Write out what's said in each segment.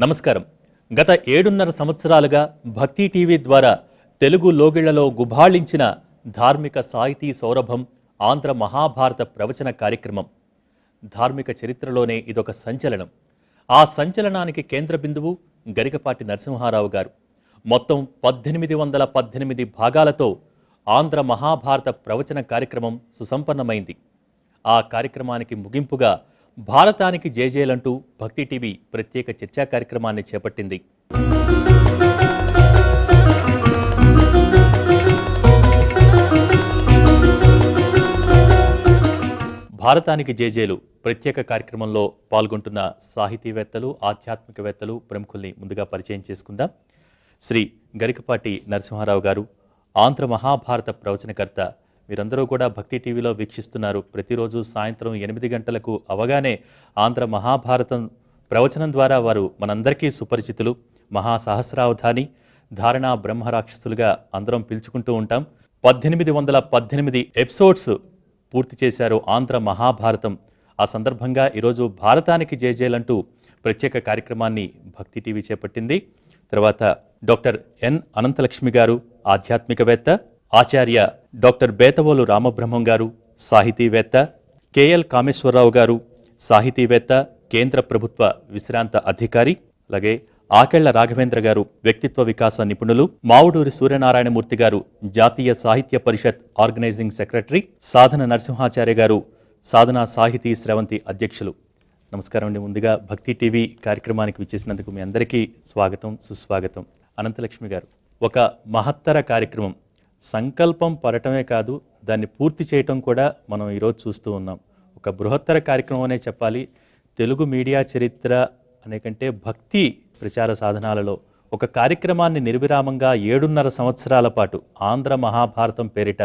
నమస్కారం. గత 7.5 సంవత్సరాలుగా భక్తి టీవీ ద్వారా తెలుగు లోగిళ్లలో గుబాళించిన ధార్మిక సాహితీ సౌరభం ఆంధ్ర మహాభారత ప్రవచన కార్యక్రమం. ధార్మిక చరిత్రలోనే ఇదొక సంచలనం. ఆ సంచలనానికి కేంద్ర బిందువు గరికపాటి నరసింహారావు గారు. మొత్తం 1818 భాగాలతో ఆంధ్ర మహాభారత ప్రవచన కార్యక్రమం సుసంపన్నమైంది. ఆ కార్యక్రమానికి ముగింపుగా భారతానికి జేజేలంటూ భక్తి టీవీ ప్రత్యేక చర్చా కార్యక్రమాన్ని చేపట్టింది. భారతానికి జేజేలు ప్రత్యేక కార్యక్రమంలో పాల్గొంటున్న సాహితీవేత్తలు, ఆధ్యాత్మికవేత్తలు, ప్రముఖుల్ని ముందుగా పరిచయం చేసుకుందాం. శ్రీ గరికపాటి నరసింహారావు గారు, ఆంధ్ర మహాభారత ప్రవచనకర్త. మీరందరూ కూడా భక్తి టీవీలో వీక్షిస్తున్నారు. ప్రతిరోజు సాయంత్రం 8 గంటలకు అవగానే ఆంధ్ర మహాభారతం ప్రవచనం ద్వారా వారు మనందరికీ సుపరిచితులు. మహాసహస్రావధాని, ధారణా బ్రహ్మరాక్షసులుగా అందరం పిలుచుకుంటూ ఉంటాం. 1818 ఎపిసోడ్స్ పూర్తి చేశారు ఆంధ్ర మహాభారతం. ఆ సందర్భంగా ఈరోజు భారతానికి జేజేలంటూ ప్రత్యేక కార్యక్రమాన్ని భక్తి టీవీ చేపట్టింది. తర్వాత డాక్టర్ ఎన్ అనంతలక్ష్మి గారు, ఆధ్యాత్మికవేత్త, ఆచార్య డాక్టర్ బేతవోలు రామబ్రహ్మం గారు, సాహితీవేత్త, కేఎల్ కామేశ్వరరావు గారు, సాహితీవేత్త, కేంద్ర ప్రభుత్వ విశ్రాంత అధికారి, అలాగే ఆకెళ్ల రాఘవేంద్ర గారు, వ్యక్తిత్వ వికాస నిపుణులు, మావుడూరి సూర్యనారాయణమూర్తి గారు, జాతీయ సాహిత్య పరిషత్ ఆర్గనైజింగ్ సెక్రటరీ, సాధన నరసింహాచార్య గారు, సాధన సాహితీ స్రవంతి అధ్యక్షులు. నమస్కారం అండి. ముందుగా భక్తి టీవీ కార్యక్రమానికి విచ్చేసినందుకు మీ అందరికీ స్వాగతం, సుస్వాగతం. అనంతలక్ష్మి గారు, ఒక మహత్తర కార్యక్రమం. సంకల్పం పడటమే కాదు, దాన్ని పూర్తి చేయటం కూడా మనం ఈరోజు చూస్తూ ఉన్నాం. ఒక బృహత్తర కార్యక్రమం అనే చెప్పాలి. తెలుగు మీడియా చరిత్ర అనే కంటే భక్తి ప్రచార సాధనాలలో ఒక కార్యక్రమాన్ని నిర్విరామంగా 7.5 సంవత్సరాల పాటు ఆంధ్ర మహాభారతం పేరిట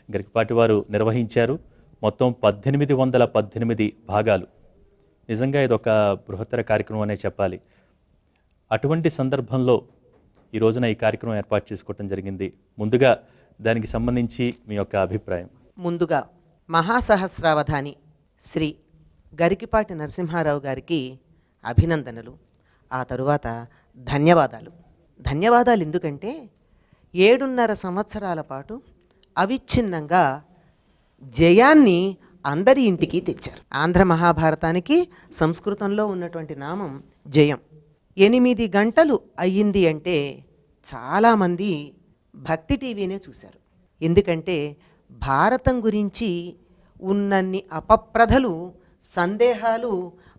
గరికపాటి వారు నిర్వహించారు. మొత్తం 1818 భాగాలు. నిజంగా ఇది ఒక బృహత్తర కార్యక్రమం అనే చెప్పాలి. అటువంటి సందర్భంలో ఈ రోజున ఈ కార్యక్రమం ఏర్పాటు చేసుకోవటం జరిగింది. ముందుగా దానికి సంబంధించి మీ యొక్క అభిప్రాయం. ముందుగా మహాసహస్రావధాని శ్రీ గరికపాటి నరసింహారావు గారికి అభినందనలు, ఆ తరువాత ధన్యవాదాలు. ధన్యవాదాలు ఎందుకంటే 7.5 సంవత్సరాల పాటు అవిచ్ఛిన్నంగా జయాన్ని అందరి ఇంటికి తెచ్చారు. ఆంధ్ర మహాభారతానికి సంస్కృతంలో ఉన్నటువంటి నామం జయం. 8 గంటలు అయ్యింది అంటే చాలామంది భక్తి టీవీనే చూశారు. ఎందుకంటే భారతం గురించి ఉన్నన్ని అపప్రథలు, సందేహాలు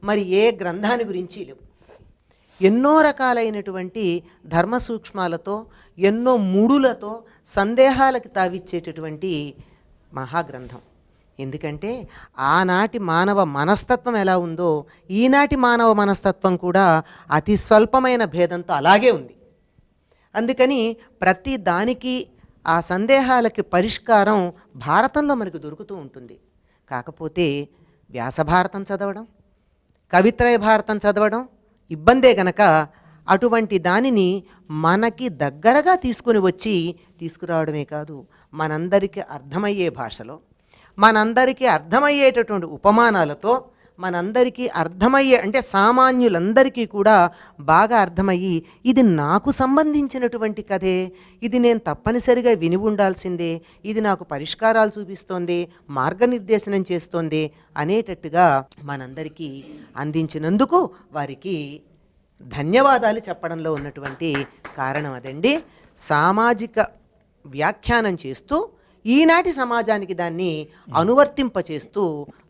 మరి ఏ గ్రంథాన్ని గురించి లేవు. ఎన్నో రకాలైనటువంటి ధర్మ సూక్ష్మాలతో, ఎన్నో ముడులతో సందేహాలకు తావిచ్చేటటువంటి మహాగ్రంథం. ఎందుకంటే ఆనాటి మానవ మనస్తత్వం ఎలా ఉందో ఈనాటి మానవ మనస్తత్వం కూడా అతి స్వల్పమైన భేదంతో అలాగే ఉంది. అందుకని ప్రతి దానికి ఆ సందేహాలకి పరిష్కారం భారతంలో మనకు దొరుకుతూ ఉంటుంది. కాకపోతే వ్యాసభారతం చదవడం, కవిత్రయ భారతం చదవడం ఇబ్బందే గనక అటువంటి దానిని మనకి దగ్గరగా తీసుకుని వచ్చి తీసుకురావడమే కాదు, మనందరికీ అర్థమయ్యే భాషలో, మనందరికీ అర్థమయ్యేటటువంటి ఉపమానాలతో, మనందరికీ అర్థమయ్యే అంటే సామాన్యులందరికీ కూడా బాగా అర్థమయ్యి ఇది నాకు సంబంధించినటువంటి కథే, ఇది నేను తప్పనిసరిగా విని ఉండాల్సిందే, ఇది నాకు పరిష్కారాలు చూపిస్తోంది, మార్గనిర్దేశనం చేస్తోంది అనేటట్టుగా మనందరికీ అందించినందుకు వారికి ధన్యవాదాలు చెప్పడంలో ఉన్నటువంటి కారణం అదండి. సామాజిక వ్యాఖ్యానం చేస్తూ ఈనాటి సమాజానికి దాన్ని అనువర్తింపచేస్తూ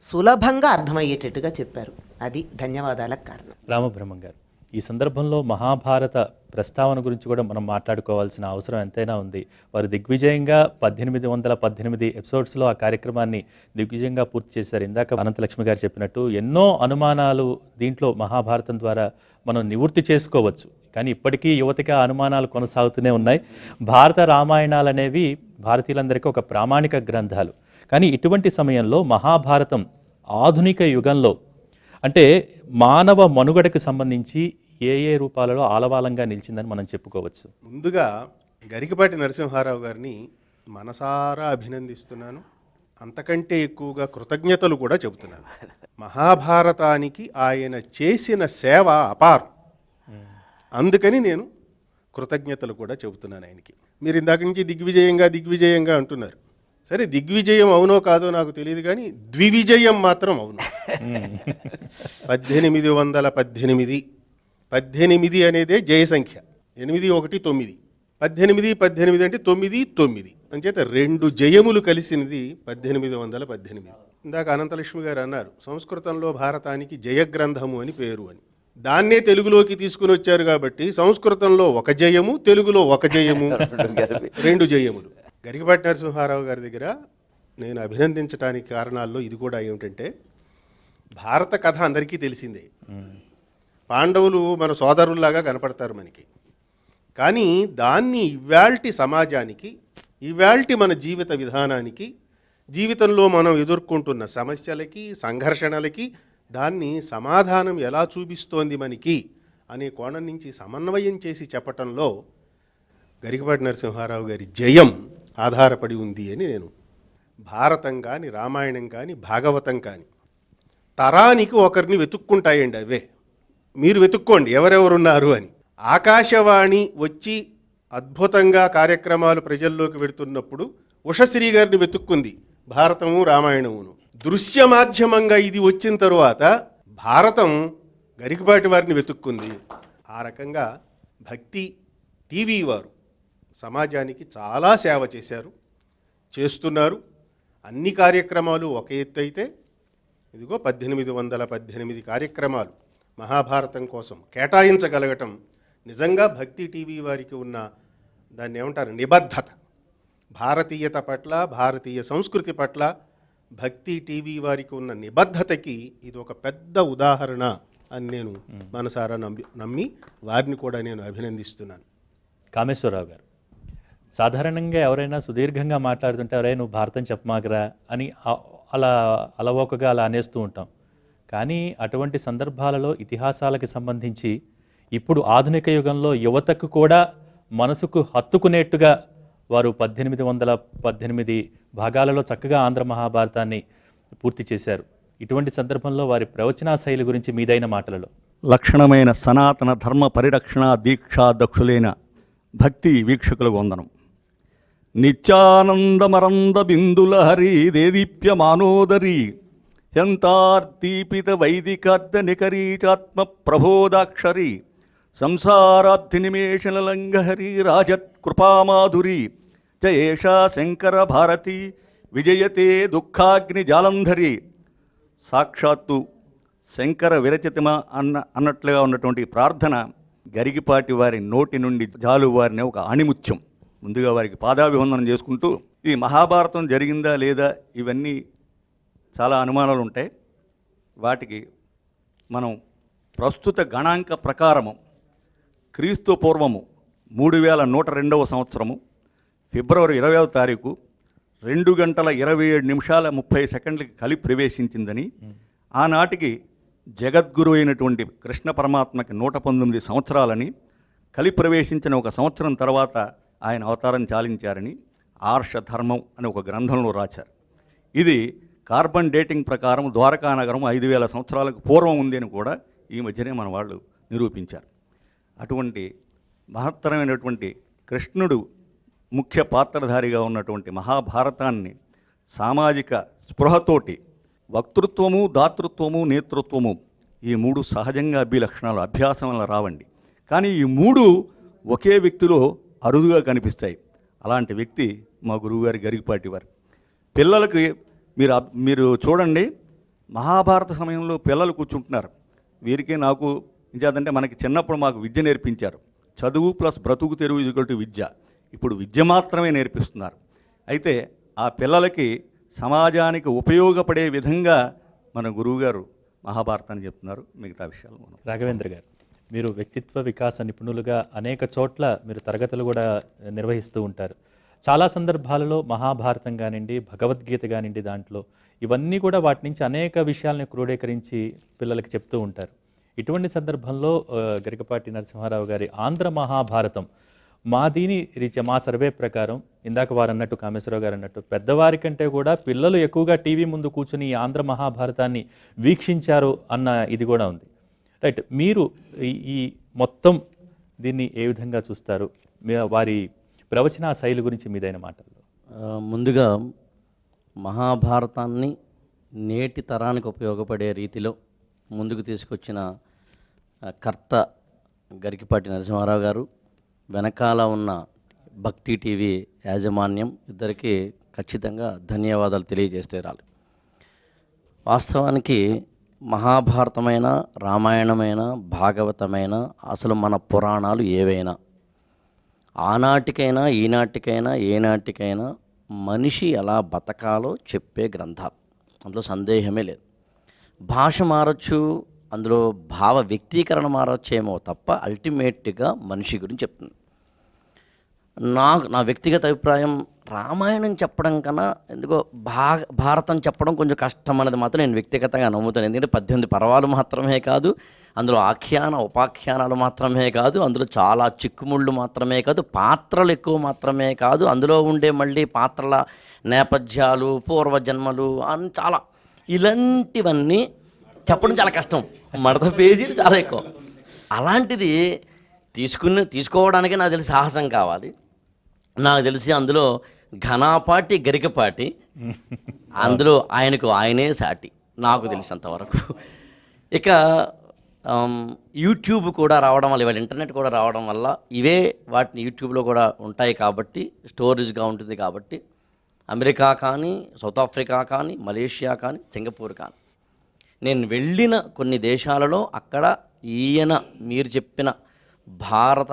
సులభంగా అర్థమయ్యేటట్టుగా చెప్పారు. అది ధన్యవాదాలకు కారణం. రామబ్రహ్మం గారు, ఈ సందర్భంలో మహాభారత ప్రస్తావన గురించి కూడా మనం మాట్లాడుకోవాల్సిన అవసరం ఎంతైనా ఉంది. వారు దిగ్విజయంగా 1818 ఎపిసోడ్స్లో ఆ కార్యక్రమాన్ని దిగ్విజయంగా పూర్తి చేశారు. ఇందాక అనంతలక్ష్మి గారు చెప్పినట్టు ఎన్నో అనుమానాలు దీంట్లో మహాభారతం ద్వారా మనం నివృత్తి చేసుకోవచ్చు. కానీ ఇప్పటికీ యువతకి ఆ అనుమానాలు కొనసాగుతూనే ఉన్నాయి. భారత రామాయణాలు అనేవి భారతీయులందరికీ ఒక ప్రామాణిక గ్రంథాలు. కానీ ఇటువంటి సమయంలో మహాభారతం ఆధునిక యుగంలో అంటే మానవ మనుగడకు సంబంధించి ఏ ఏ రూపాలలో ఆలవాలంగా నిలిచిందని మనం చెప్పుకోవచ్చు. ముందుగా గరికపాటి నరసింహారావు గారిని మనసారా అభినందిస్తున్నాను. అంతకంటే ఎక్కువగా కృతజ్ఞతలు కూడా చెబుతున్నాను. మహాభారతానికి ఆయన చేసిన సేవ అపారం. అందుకని నేను కృతజ్ఞతలు కూడా చెబుతున్నాను ఆయనకి. మీరు ఇందాక నుంచి దిగ్విజయంగా అంటున్నారు. సరే, దిగ్విజయం అవునో కాదో నాకు తెలియదు, కానీ ద్వివిజయం మాత్రం అవును. 1818 18 అనేదే జయ సంఖ్య. 8 1 9 18 అంటే 9 9 అంచేత 2 జయములు కలిసినది 1818. ఇందాక అనంతలక్ష్మి గారు అన్నారు సంస్కృతంలో భారతానికి జయగ్రంథము అని పేరు అని. దాన్నే తెలుగులోకి తీసుకుని వచ్చారు కాబట్టి సంస్కృతంలో ఒక జయము, తెలుగులో ఒక జయము, 2 జయములు. గరికపాటి నరసింహారావు గారి దగ్గర నేను అభినందించడానికి కారణాల్లో ఇది కూడా ఏమిటంటే, భారత కథ అందరికీ తెలిసిందే. పాండవులు మన సోదరుల్లాగా కనపడతారు మనకి. కానీ దాన్ని ఇవాల్టి సమాజానికి, ఇవాల్టి మన జీవిత విధానానికి, జీవితంలో మనం ఎదుర్కొంటున్న సమస్యలకి, సంఘర్షణలకి దాన్ని సమాధానం ఎలా చూపిస్తోంది మనకి అనే కోణం నుంచి సమన్వయం చేసి చెప్పటంలో గరికపాటి నరసింహారావు గారి జయం ఆధారపడి ఉంది అని నేను. భారతం కానీ, రామాయణం కానీ, భాగవతం కానీ తరానికి ఒకరిని వెతుక్కుంటాయండి. అవే మీరు వెతుక్కోండి ఎవరెవరున్నారు అని. ఆకాశవాణి వచ్చి అద్భుతంగా కార్యక్రమాలు ప్రజల్లోకి వెడుతున్నప్పుడు ఉషశ్రీ గారిని వెతుక్కుంది భారతము రామాయణమును. దృశ్య మాధ్యమంగా ఇది వచ్చిన తరువాత భారతం గరికపాటి వారిని వెతుక్కుంది. ఆ రకంగా భక్తి టీవీ వారు సమాజానికి చాలా సేవ చేశారు, చేస్తున్నారు. అన్ని కార్యక్రమాలు ఒక ఎత్తు అయితే, ఇదిగో 1818 కార్యక్రమాలు మహాభారతం కోసం కేటాయించగలగటం నిజంగా భక్తి టీవీ వారికి ఉన్న దాన్ని ఏమంటారు నిబద్ధత, భారతీయత పట్ల, భారతీయ సంస్కృతి పట్ల భక్తి టీవీ వారికి ఉన్న నిబద్ధతకి ఇది ఒక పెద్ద ఉదాహరణ అని నేను మనసారా నమ్మి వారిని కూడా నేను అభినందిస్తున్నాను. కామేశ్వరరావు గారు, సాధారణంగా ఎవరైనా సుదీర్ఘంగా మాట్లాడుతుంటే ఎవరైనా నువ్వు భారతం చెప్పమాకరా అని అలవోకగా అలా అనేస్తూ ఉంటాం. కానీ అటువంటి సందర్భాలలో ఇతిహాసాలకు సంబంధించి ఇప్పుడు ఆధునిక యుగంలో యువతకు కూడా మనసుకు హత్తుకునేట్టుగా వారు 1818 భాగాలలో చక్కగా ఆంధ్ర మహాభారతాన్ని పూర్తి చేశారు. ఇటువంటి సందర్భంలో వారి ప్రవచనా శైలి గురించి మీదైన మాటలలో. లక్షణమైన సనాతన ధర్మ పరిరక్షణ దీక్షా దక్షులైన భక్తి వీక్షకులకు వందనం. నిత్యానందమరంద బిందుల హరి దేదీప్యమానోదరి హ్యంతార్దీపిత వైదికార్ధ నికరీచాత్మ ప్రబోధాక్షరి సంసారాబ్ధి నిమేషనలంగహరి రాజత్ కృపామాధురి జయేషా శంకర భారతి విజయతే దుఃఖాగ్ని జాలంధరి. సాక్షాత్తు శంకర విరచితమా అన్నట్లుగా ఉన్నటువంటి ప్రార్థన గరికపాటి వారి నోటి నుండి జాలువారిని ఒక ఆణిముత్యం. ముందుగా వారికి పాదాభివందనం చేసుకుంటూ, ఈ మహాభారతం జరిగిందా లేదా ఇవన్నీ చాలా అనుమానాలు ఉంటాయి. వాటికి మనం ప్రస్తుత గణాంక ప్రకారము క్రీస్తు పూర్వము 3102వ సంవత్సరము ఫిబ్రవరి 20వ తారీఖు 2:27 కలి ప్రవేశించిందని, ఆనాటికి జగద్గురు అయినటువంటి కృష్ణ పరమాత్మకి 119 సంవత్సరాలని, కలి ప్రవేశించిన ఒక సంవత్సరం తర్వాత ఆయన అవతారం చాలించారని ఆర్షధర్మం అని ఒక గ్రంథంలో రాశారు. ఇది కార్బన్ డేటింగ్ ప్రకారం ద్వారకా నగరం 5000 సంవత్సరాలకు పూర్వం ఉంది అని కూడా ఈ మధ్యనే మన వాళ్ళు నిరూపించారు. అటువంటి మహత్తరమైనటువంటి కృష్ణుడు ముఖ్య పాత్రధారిగా ఉన్నటువంటి మహాభారతాన్ని సామాజిక స్పృహతోటి వక్తృత్వము, దాతృత్వము, నేతృత్వము ఈ 3 సహజంగా అభిలక్షణాలు అభ్యాసం వల్ల రావండి. కానీ ఈ 3 ఒకే వ్యక్తిలో అరుదుగా కనిపిస్తాయి. అలాంటి వ్యక్తి మా గురువుగారి గరికపాటి వారు. పిల్లలకి మీరు చూడండి, మహాభారత సమయంలో పిల్లలు కూర్చుంటున్నారు. వీరికి నాకు ఇంకేదంటే మనకి చిన్నప్పుడు మాకు విద్య నేర్పించారు. చదువు ప్లస్ బ్రతుకు తెరువు ఈక్వల్ టు విద్య. ఇప్పుడు విద్య మాత్రమే నేర్పిస్తున్నారు. అయితే ఆ పిల్లలకి సమాజానికి ఉపయోగపడే విధంగా మన గురువుగారు మహాభారతాన్ని చెప్తున్నారు. మిగతా విషయాలు మనం. రాఘవేంద్ర గారు, మీరు వ్యక్తిత్వ వికాస నిపుణులుగా అనేక చోట్ల మీరు తరగతులు కూడా నిర్వహిస్తూ ఉంటారు. చాలా సందర్భాలలో మహాభారతం కానివ్వండి, భగవద్గీత కానివ్వండి, దాంట్లో ఇవన్నీ కూడా వాటి నుంచి అనేక విషయాలను క్రోడీకరించి పిల్లలకి చెప్తూ ఉంటారు. ఇటువంటి సందర్భంలో గరికపాటి నరసింహారావు గారి ఆంధ్ర మహాభారతం మా రీత్యా మా సర్వే ప్రకారం ఇందాక వారు అన్నట్టు, కామేశ్వరరావు గారు అన్నట్టు, పెద్దవారి కంటే కూడా పిల్లలు ఎక్కువగా టీవీ ముందు కూర్చుని ఈ ఆంధ్ర మహాభారతాన్ని వీక్షించారు అన్న ఇది కూడా ఉంది. రైట్, మీరు ఈ మొత్తం దీన్ని ఏ విధంగా చూస్తారు? వారి ప్రవచన శైలి గురించి మీదైన మాటల్లో. ముందుగా మహాభారతాన్ని నేటి తరానికి ఉపయోగపడే రీతిలో ముందుకు తీసుకొచ్చిన కర్త గరికిపాటి నరసింహారావు గారు, వెనకాల ఉన్న భక్తి టీవీ యాజమాన్యం ఇద్దరికి ఖచ్చితంగా ధన్యవాదాలు తెలియజేస్తే రాలి. వాస్తవానికి మహాభారతమైన, రామాయణమైన, భాగవతమైన, అసలు మన పురాణాలు ఏవైనా ఆనాటికైనా ఈనాటికైనా ఏనాటికైనా మనిషి ఎలా బతకాలో చెప్పే గ్రంథాలు. అందులో సందేహమే లేదు. భాష మారచ్చు, అందులో భావ వ్యక్తీకరణ మారచ్చేమో తప్ప అల్టిమేట్గా మనిషి గురించి చెప్తుంది. నా వ్యక్తిగత అభిప్రాయం, రామాయణం చెప్పడం కన్నా ఎందుకో భారతం చెప్పడం కొంచెం కష్టం అనేది మాత్రం నేను వ్యక్తిగతంగా నమ్ముతాను. ఎందుకంటే 18 పర్వాలు మాత్రమే కాదు, అందులో ఉపాఖ్యానాలు మాత్రమే కాదు, అందులో చాలా చిక్కుముళ్ళు మాత్రమే కాదు, పాత్రలు ఎక్కువ మాత్రమే కాదు, అందులో ఉండే మళ్ళీ పాత్రల నేపథ్యాలు, పూర్వజన్మలు అని చాలా, ఇలాంటివన్నీ చెప్పడం చాలా కష్టం. మడత పేజీలు చాలా ఎక్కువ. అలాంటిది తీసుకోవడానికి నాకు తెలిసి సాహసం కావాలి. నాకు తెలిసి అందులో ఘనాపాటి గరికపాటి, అందులో ఆయనే సాటి నాకు తెలిసినంతవరకు. ఇక యూట్యూబ్ కూడా రావడం వల్ల, ఇవాళ ఇంటర్నెట్ కూడా రావడం వల్ల ఇవే వాటిని యూట్యూబ్లో కూడా ఉంటాయి కాబట్టి స్టోరేజ్గా ఉంటుంది కాబట్టి అమెరికా కానీ, సౌత్ ఆఫ్రికా కానీ, మలేషియా కానీ, సింగపూర్ కానీ నేను వెళ్ళిన కొన్ని దేశాలలో అక్కడ ఈయన మీరు చెప్పిన భారత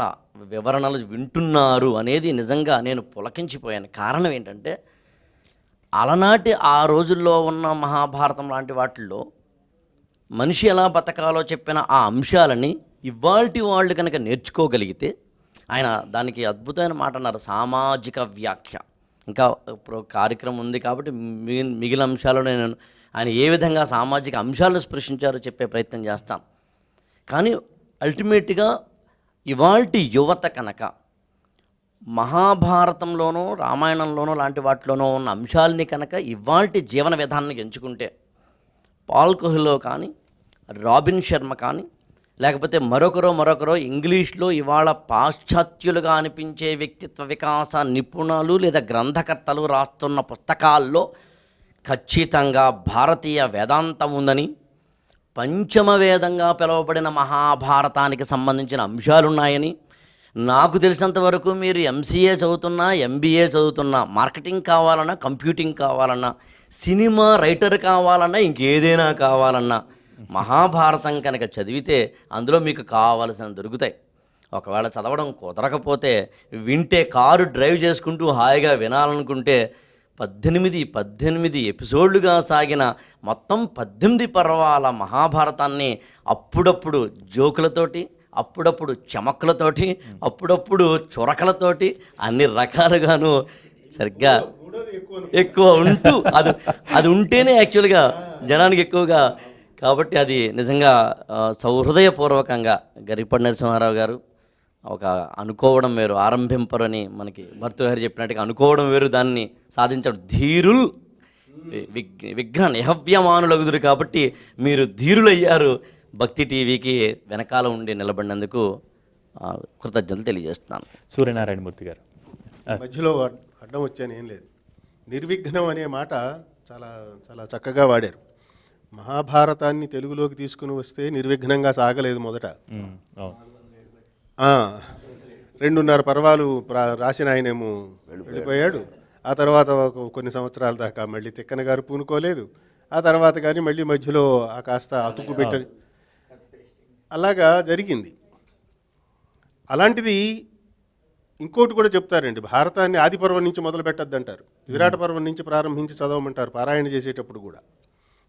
వివరణలు వింటున్నారు అనేది నిజంగా నేను పులకించిపోయాను. కారణం ఏంటంటే అలనాటి ఆ రోజుల్లో ఉన్న మహాభారతం లాంటి వాటిల్లో మనిషి ఎలా బతకాలో చెప్పిన ఆ అంశాలని ఇవాల్టి వాళ్ళు కనుక నేర్చుకోగలిగితే, ఆయన దానికి అద్భుతమైన మాట అన్నారు, సామాజిక వ్యాఖ్య. ఇంకా ఇప్పుడు కార్యక్రమం ఉంది కాబట్టి మిగిలిన అంశాలను నేను ఆయన ఏ విధంగా సామాజిక అంశాలను స్పృశించారో చెప్పే ప్రయత్నం చేస్తాను. కానీ అల్టిమేట్గా ఇవాల్టి యువత కనుక మహాభారతంలోనో రామాయణంలోనో లాంటి వాటిలోనో ఉన్న అంశాలని కనుక ఇవాల్టి జీవన విధానాన్ని ఎంచుకుంటే, పాల్ కోహ్లీలో కానీ, రాబిన్ శర్మ కానీ, లేకపోతే మరొకరో ఇంగ్లీష్లో ఇవాళ పాశ్చాత్యులుగా అనిపించే వ్యక్తిత్వ వికాస నిపుణులు లేదా గ్రంథకర్తలు రాస్తున్న పుస్తకాల్లో ఖచ్చితంగా భారతీయ వేదాంతం ఉందని, పంచమ వేదంగా పిలువబడిన మహాభారతానికి సంబంధించిన అంశాలున్నాయని, నాకు తెలిసినంతవరకు మీరు ఎంసీఏ చదువుతున్నా, ఎంబీఏ చదువుతున్నా, మార్కెటింగ్ కావాలన్నా, కంప్యూటింగ్ కావాలన్నా, సినిమా రైటర్ కావాలన్నా, ఇంకేదైనా కావాలన్నా మహాభారతం కనుక చదివితే అందులో మీకు కావాల్సిన దొరుకుతాయి. ఒకవేళ చదవడం కుదరకపోతే వింటే, కారు డ్రైవ్ చేసుకుంటూ హాయిగా వినాలనుకుంటే 18 ఎపిసోడ్లుగా సాగిన మొత్తం 18 పర్వాల మహాభారతాన్ని అప్పుడప్పుడు జోకులతోటి, అప్పుడప్పుడు చమక్కులతోటి, అప్పుడప్పుడు చురకలతోటి, అన్ని రకాలుగాను సరిగ్గా ఎక్కువ ఉంటూ అది ఉంటేనే యాక్చువల్గా జనానికి ఎక్కువగా. కాబట్టి అది నిజంగా సౌహృదయపూర్వకంగా గరికపాటి నరసింహారావు గారు ఒక అనుకోవడం వేరు, ఆరంభింపరని మనకి భర్తృహరి చెప్పినట్టుగా అనుకోవడం వేరు, దాన్ని సాధించడం. ధీరుల్ విఘ్న నిహవ్యమానులగుదురు. కాబట్టి మీరు ధీరులయ్యారు. భక్తి టీవీకి వెనకాల ఉండి నిలబడినందుకు కృతజ్ఞతలు తెలియజేస్తున్నాను. సూర్యనారాయణమూర్తి గారు. మధ్యలో అడ్డం వచ్చాను, ఏం లేదు. నిర్విఘ్నం అనే మాట చాలా చాలా చక్కగా వాడారు. మహాభారతాన్ని తెలుగులోకి తీసుకుని వస్తే నిర్విఘ్నంగా సాగలేదు. మొదట 2.5 పర్వాలు రాసిన ఆయనేమో వెళ్ళిపోయాడు. ఆ తర్వాత కొన్ని సంవత్సరాల దాకా మళ్ళీ తిక్కన గారు పూనుకోలేదు. ఆ తర్వాత కానీ మళ్ళీ మధ్యలో ఆ కాస్త అతుకు పెట్టని అలాగా జరిగింది. అలాంటిది ఇంకోటి కూడా చెప్తారండి, భారతాన్ని ఆది పర్వం నుంచి మొదలు పెట్టద్దంటారు, విరాట పర్వం నుంచి ప్రారంభించి చదవమంటారు పారాయణ చేసేటప్పుడు కూడా.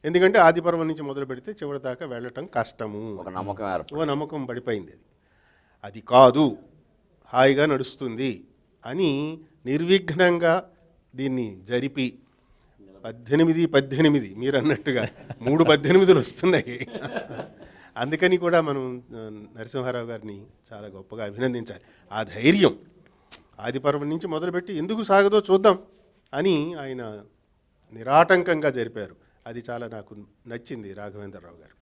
ఎందుకంటే ఆది పర్వం నుంచి మొదలు పెడితే చివరి దాకా వెళ్ళటం కష్టము, ఒక నమ్మకం పడిపోయింది. అది కాదు, హాయిగా నడుస్తుంది అని నిర్విఘ్నంగా దీన్ని జరిపి 18 మీరు అన్నట్టుగా 3 18లు వస్తున్నాయి. అందుకని కూడా మనం నరసింహారావు గారిని చాలా గొప్పగా అభినందించాలి. ఆ ధైర్యం, ఆది పర్వం నుంచి మొదలుపెట్టి ఎందుకు సాగదో చూద్దాం అని ఆయన నిరాటంకంగా జరిపారు. అది చాలా నాకు నచ్చింది రాఘవేంద్రరావు గారు.